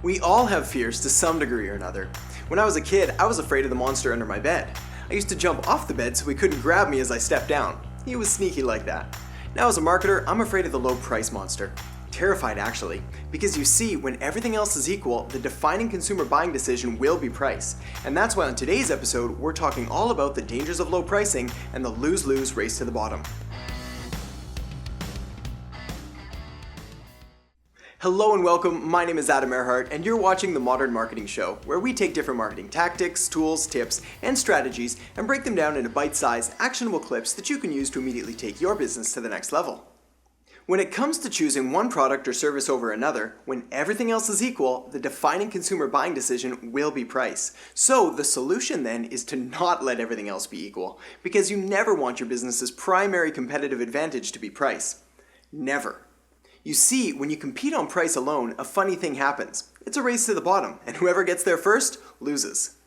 We all have fears to some degree or another. When I was a kid, I was afraid of the monster under my bed. I used to jump off the bed so he couldn't grab me as I stepped down. He was sneaky like that. Now as a marketer, I'm afraid of the low price monster. Terrified actually, because you see, when everything else is equal, the defining consumer buying decision will be price. And that's why on today's episode, we're talking all about the dangers of low pricing and the lose-lose race to the bottom. Hello and welcome, my name is Erhart and you're watching The Modern Marketing Show, where we take different marketing tactics, tools, tips, and strategies and break them down into bite-sized, actionable clips that you can use to immediately take your business to the next level. When it comes to choosing one product or service over another, when everything else is equal, the defining consumer buying decision will be price. So the solution then is to not let everything else be equal, because you never want your business's primary competitive advantage to be price. Never. You see, when you compete on price alone, a funny thing happens. It's a race to the bottom, and whoever gets there first loses.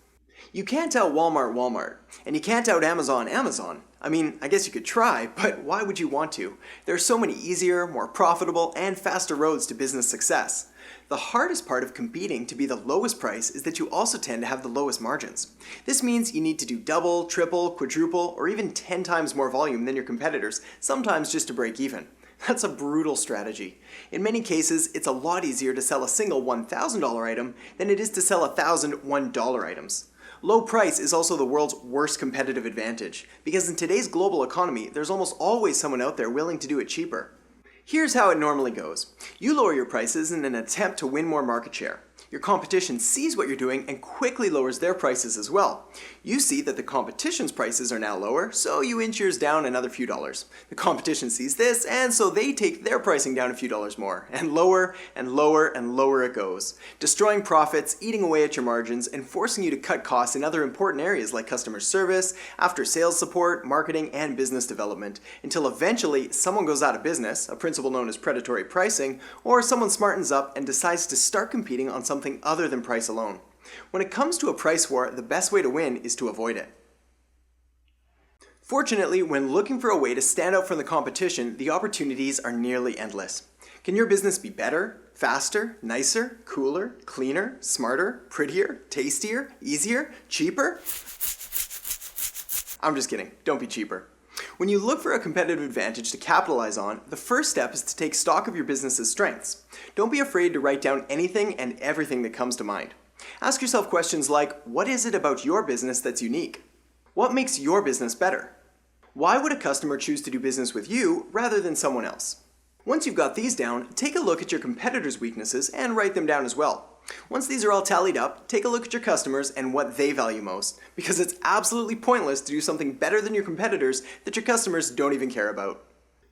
You can't out Walmart, and you can't out Amazon. I mean, I guess you could try, but why would you want to? There are so many easier, more profitable, and faster roads to business success. The hardest part of competing to be the lowest price is that you also tend to have the lowest margins. This means you need to do double, triple, quadruple, or even 10 times more volume than your competitors, sometimes just to break even. That's a brutal strategy. In many cases, it's a lot easier to sell a single $1,000 item than it is to sell 1,000 $1 items. Low price is also the world's worst competitive advantage, because in today's global economy, there's almost always someone out there willing to do it cheaper. Here's how it normally goes. You lower your prices in an attempt to win more market share. Your competition sees what you're doing and quickly lowers their prices as well. You see that the competition's prices are now lower, so you inch yours down another few dollars. The competition sees this, and so they take their pricing down a few dollars more, and lower and lower and lower it goes, destroying profits, eating away at your margins, and forcing you to cut costs in other important areas like customer service, after-sales support, marketing, and business development, until eventually someone goes out of business, a principle known as predatory pricing, or someone smartens up and decides to start competing on something other than price alone. When it comes to a price war, the best way to win is to avoid it. Fortunately, when looking for a way to stand out from the competition, the opportunities are nearly endless. Can your business be better, faster, nicer, cooler, cleaner, smarter, prettier, tastier, easier, cheaper? I'm just kidding, don't be cheaper. When you look for a competitive advantage to capitalize on, the first step is to take stock of your business's strengths. Don't be afraid to write down anything and everything that comes to mind. Ask yourself questions like, what is it about your business that's unique? What makes your business better? Why would a customer choose to do business with you rather than someone else? Once you've got these down, take a look at your competitors' weaknesses and write them down as well. Once these are all tallied up, take a look at your customers and what they value most, because it's absolutely pointless to do something better than your competitors that your customers don't even care about.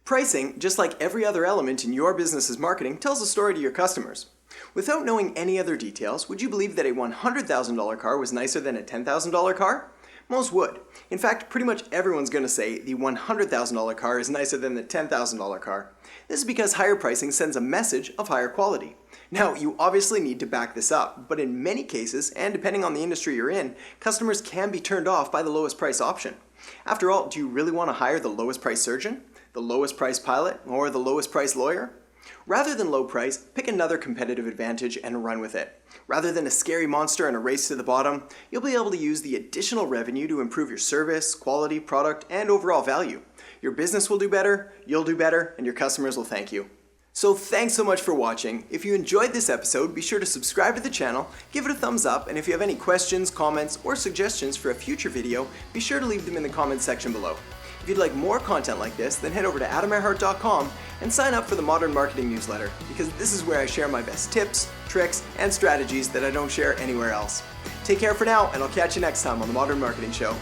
Pricing, just like every other element in your business's marketing, tells a story to your customers. Without knowing any other details, would you believe that a $100,000 car was nicer than a $10,000 car? Most would. In fact, pretty much everyone's going to say the $100,000 car is nicer than the $10,000 car. This is because higher pricing sends a message of higher quality. Now, you obviously need to back this up, but in many cases, and depending on the industry you're in, customers can be turned off by the lowest price option. After all, do you really want to hire the lowest price surgeon, the lowest price pilot, or the lowest price lawyer? Rather than low price, pick another competitive advantage and run with it. Rather than a scary monster and a race to the bottom, you'll be able to use the additional revenue to improve your service, quality, product, and overall value. Your business will do better, you'll do better, and your customers will thank you. So thanks so much for watching. If you enjoyed this episode, be sure to subscribe to the channel, give it a thumbs up, and if you have any questions, comments, or suggestions for a future video, be sure to leave them in the comments section below. If you'd like more content like this, then head over to AdamErhart.com and sign up for the Modern Marketing newsletter, because this is where I share my best tips, tricks, and strategies that I don't share anywhere else. Take care for now, and I'll catch you next time on The Modern Marketing Show.